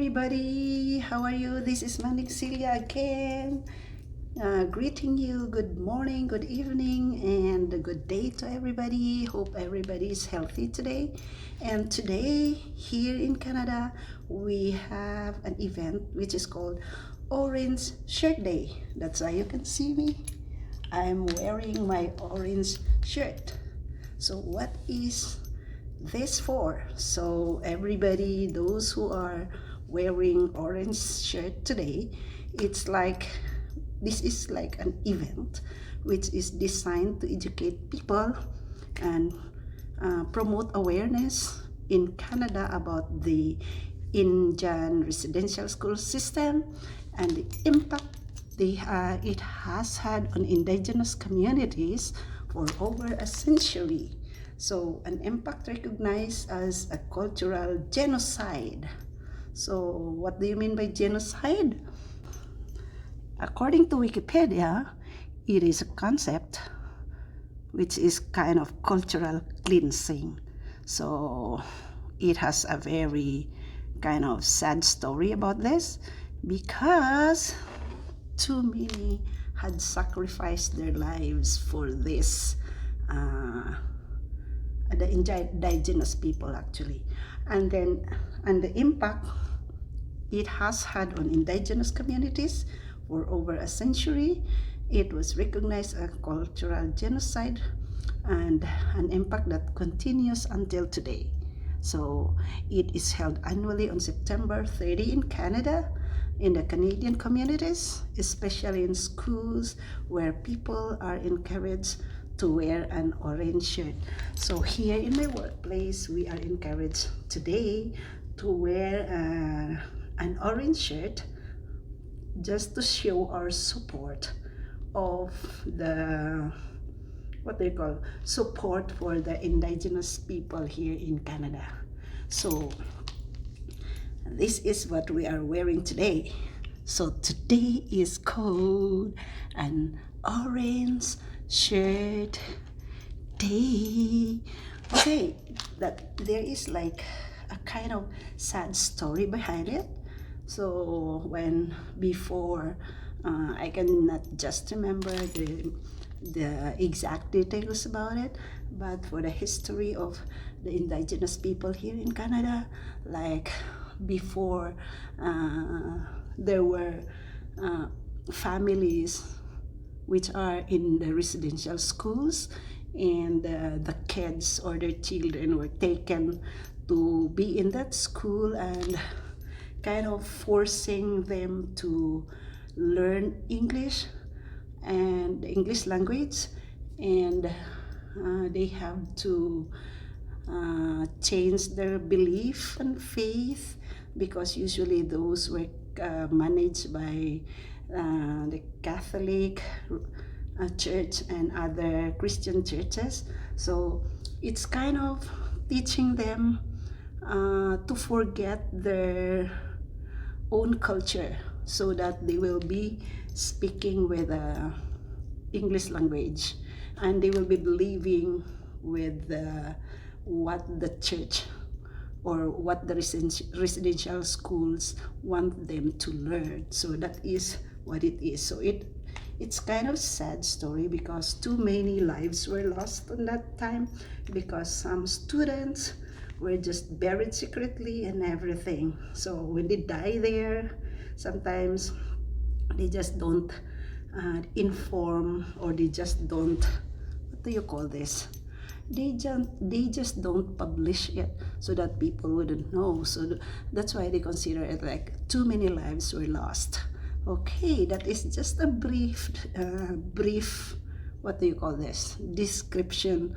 everybody. How are you? This is Manding Celia again. Greeting you. Good morning, good evening, and a good day to everybody. Hope everybody is healthy today. And today, here in Canada, we have an event which is called Orange Shirt Day. That's why you can see me. I'm wearing my orange shirt. So what is this for? So everybody, those who are wearing orange shirt today, this is like an event which is designed to educate people and promote awareness in Canada about the Indian residential school system and the impact it has had on indigenous communities for over a century. So an impact recognized as a cultural genocide. So what do you mean by genocide? According to Wikipedia, it is a concept which is kind of cultural cleansing. So it has a very kind of sad story about this because too many had sacrificed their lives for this the indigenous people actually, and the impact it has had on indigenous communities for over a century. It was recognized as a cultural genocide and an impact that continues until today. So it is held annually on September 30 in Canada, in the Canadian communities, especially in schools where people are encouraged to wear an orange shirt. So here in my workplace, we are encouraged today to wear an orange shirt just to show our support of the support for the indigenous people here in Canada. So this is what we are wearing today. So today is called an orange shirt day. Okay, that there is like a kind of sad story behind it. So before I cannot just remember the exact details about it, but for the history of the indigenous people here in Canada, like before there were families which are in the residential schools, and the kids or their children were taken to be in that school and kind of forcing them to learn English and the English language, and they have to change their belief and faith, because usually those were managed by the Catholic church and other Christian churches. So it's kind of teaching them to forget their own culture so that they will be speaking with English language, and they will be believing with what the church or what the residential schools want them to learn. So that is what it is. So it's kind of sad story because too many lives were lost on that time, because some students were just buried secretly and everything. So when they die there, sometimes they just don't inform, or they just don't, what do you call this? They just don't publish it so that people wouldn't know. So that's why they consider it like too many lives were lost. Okay, that is just a brief what do you call this, description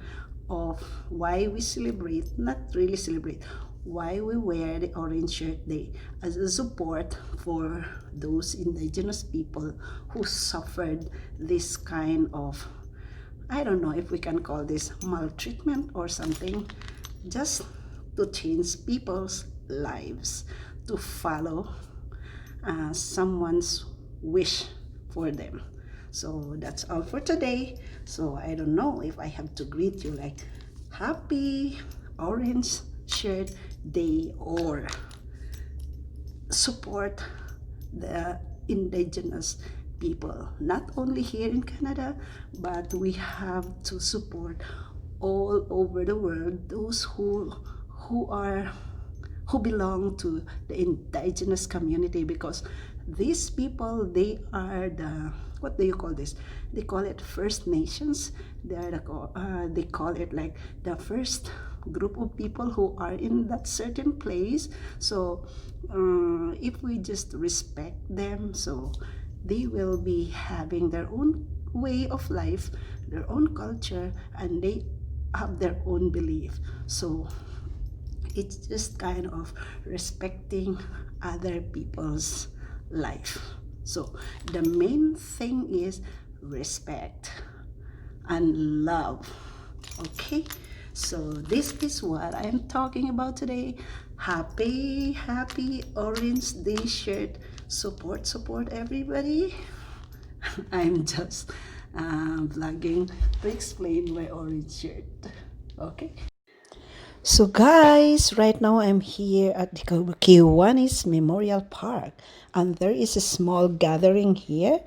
of why we celebrate, not really celebrate, why we wear the Orange Shirt Day as a support for those indigenous people who suffered this kind of, I don't know if we can call this maltreatment or something, just to change people's lives, to follow someone's wish for them. So that's all for today. So I don't know if I have to greet you like happy Orange Shirt Day or support the indigenous people, not only here in Canada, but we have to support all over the world those who are who belong to the indigenous community, because these people, they are the, what do you call this, they call it First Nations. They are they call it like the first group of people who are in that certain place. So if we just respect them, so they will be having their own way of life, their own culture, and they have their own belief. So it's just kind of respecting other people's life. So the main thing is respect and love. Okay, so this is what I'm talking about today. Happy Orange Day shirt. Support everybody. I'm just vlogging to explain my orange shirt. Okay. So guys, right now I'm here at the Kiwanis Memorial Park, and there is a small gathering here,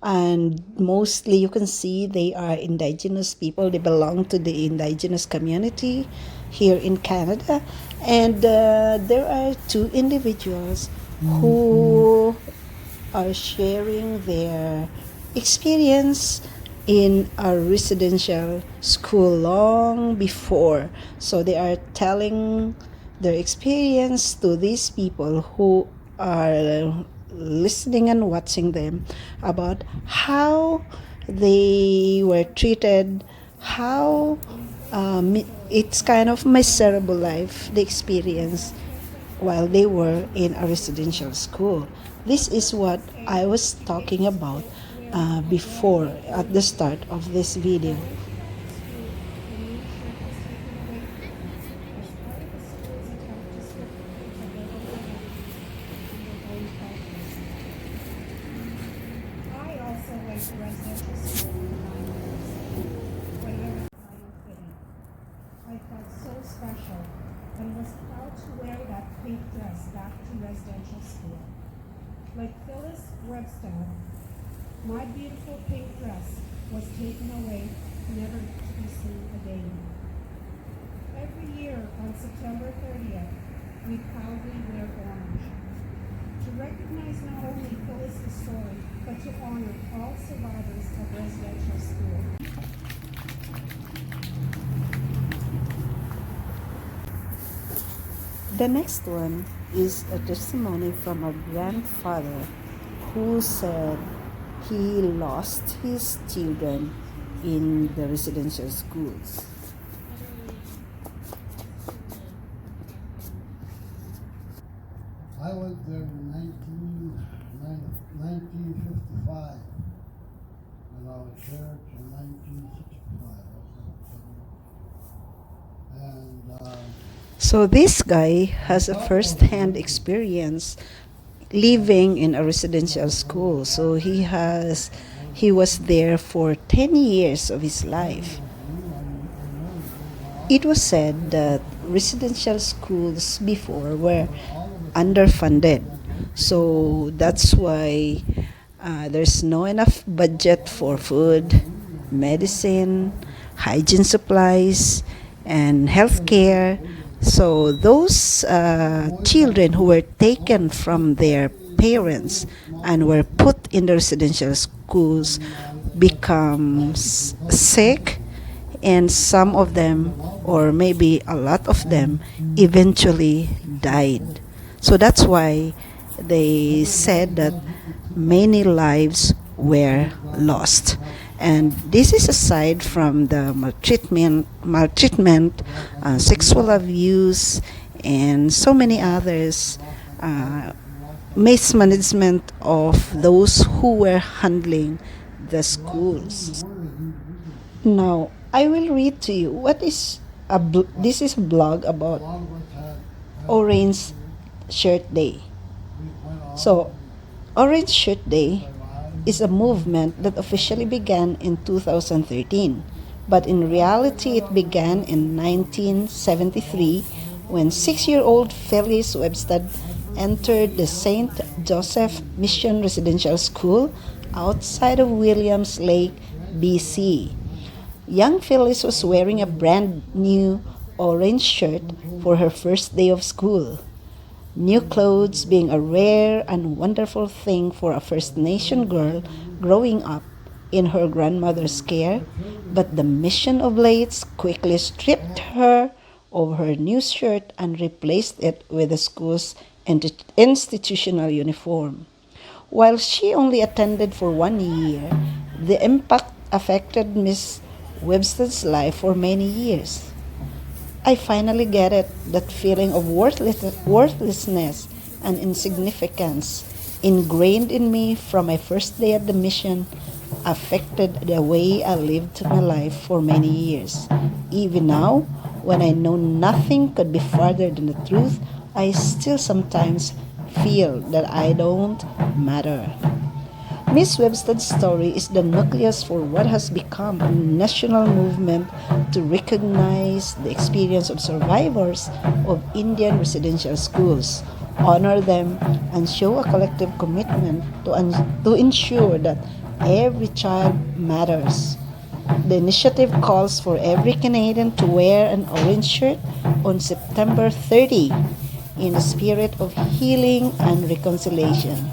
and mostly you can see they are indigenous people. They belong to the indigenous community here in Canada, and there are two individuals who are sharing their experience in a residential school long before. So they are telling their experience to these people who are listening and watching them about how they were treated, how it's kind of miserable life they experienced while they were in a residential school. This is what I was talking about before at the start of this video. I also went to residential school for 9 years. Whenever I would fit in, I felt so special and was proud to wear that pink dress back to residential school. Like Phyllis Webstad, my beautiful pink dress was taken away, never to be seen again. Every year on September 30th, we proudly wear orange, to recognize not only Phyllis' story, but to honor all survivors of residential school. The next one is a testimony from a grandfather who said he lost his children in the residential schools. I went there in 1955, and I was church in 1965. So this guy has a first-hand experience living in a residential school. So he was there for 10 years of his life. It was said that residential schools before were underfunded. So that's why there's no enough budget for food, medicine, hygiene supplies, and healthcare. So those children who were taken from their parents and were put in the residential schools become sick, and some of them, or maybe a lot of them, eventually died. So that's why they said that many lives were lost. And this is aside from the maltreatment, sexual abuse, and so many others, mismanagement of those who were handling the schools. Now, I will read to you what is this is a blog about Orange Shirt Day. So, Orange Shirt Day is a movement that officially began in 2013, but in reality it began in 1973 when 6-year-old Phyllis Webstad entered the St. Joseph Mission Residential School outside of Williams Lake, BC. Young Phyllis was wearing a brand new orange shirt for her first day of school. New clothes being a rare and wonderful thing for a First Nation girl growing up in her grandmother's care, but the mission oblates quickly stripped her of her new shirt and replaced it with the school's institutional uniform. While she only attended for 1 year, the impact affected Miss Webstad's life for many years. I finally get it, that feeling of worthlessness and insignificance ingrained in me from my first day at the mission affected the way I lived my life for many years. Even now, when I know nothing could be farther than the truth, I still sometimes feel that I don't matter. Miss Webstad's story is the nucleus for what has become a national movement to recognize the experience of survivors of Indian residential schools, honor them, and show a collective commitment to ensure that every child matters. The initiative calls for every Canadian to wear an orange shirt on September 30 in the spirit of healing and reconciliation.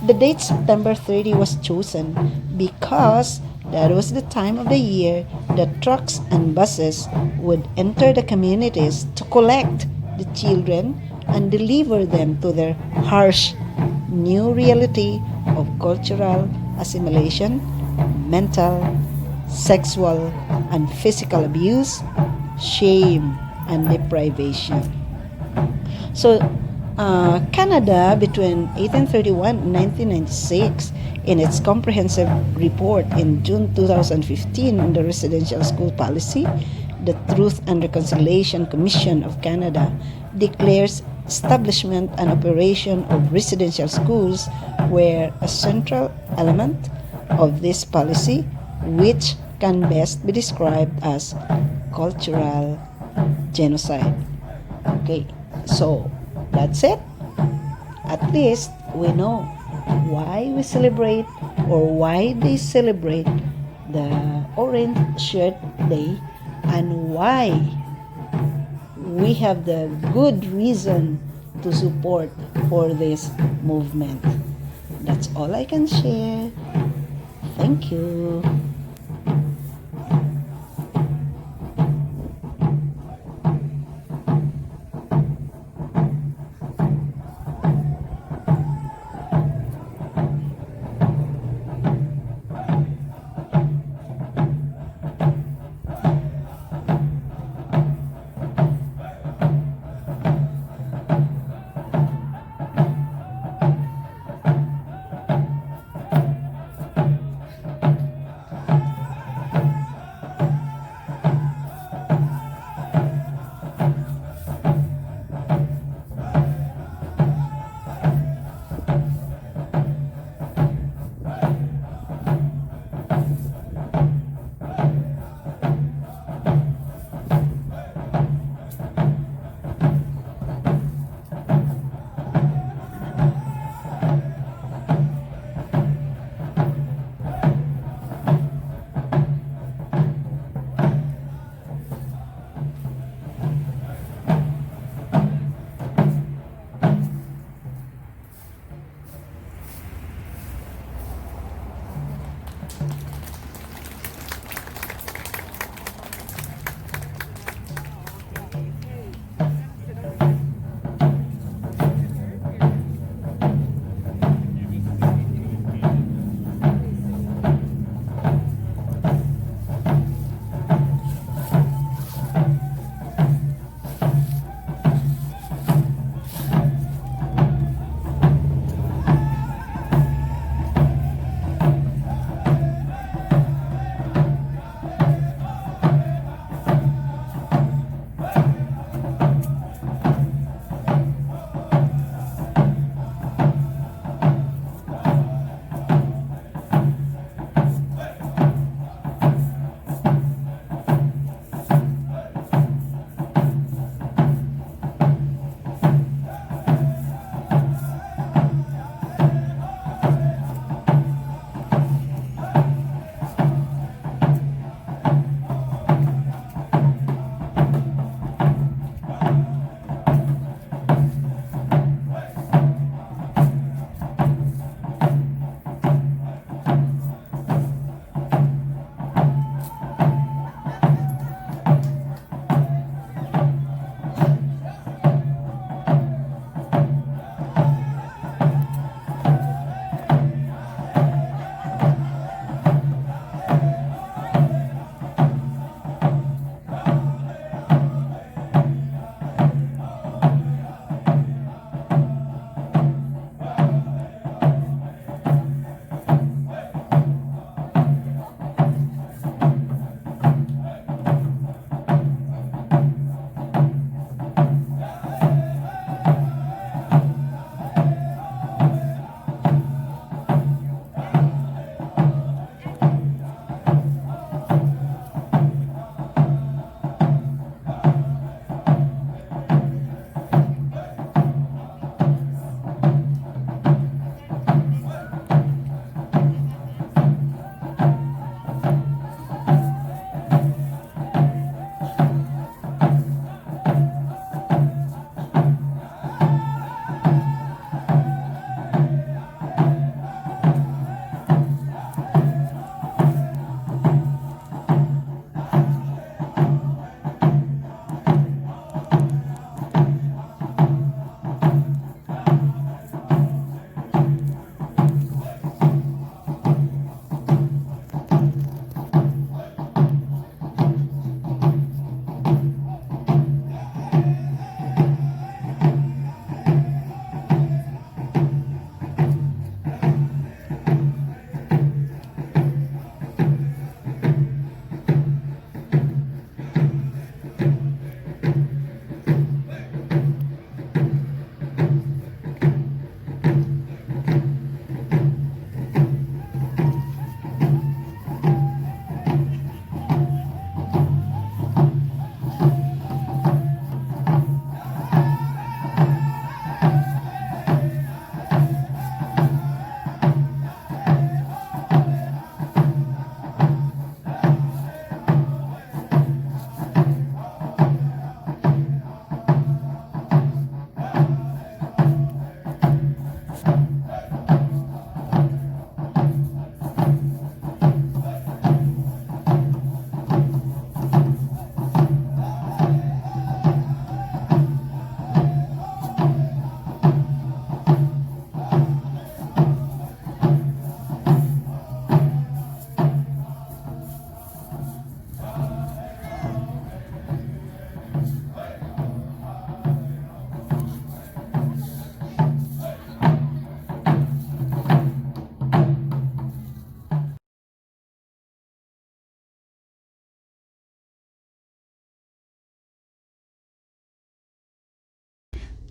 The date September 30 was chosen because that was the time of the year that trucks and buses would enter the communities to collect the children and deliver them to their harsh new reality of cultural assimilation, mental, sexual, and physical abuse, shame, and deprivation. So, Canada between 1831 and 1996, in its comprehensive report in June 2015 on the residential school policy, the Truth and Reconciliation Commission of Canada declares establishment and operation of residential schools were a central element of this policy, which can best be described as cultural genocide. Okay, so that's it. At least we know why we celebrate, or why they celebrate, the Orange Shirt Day, and why we have the good reason to support for this movement. That's all I can share. Thank you.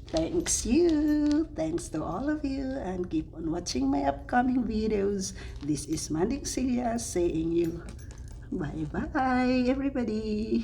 Thanks you. Thanks to all of you, and keep on watching my upcoming videos. This is Manding Celia saying you bye-bye, everybody.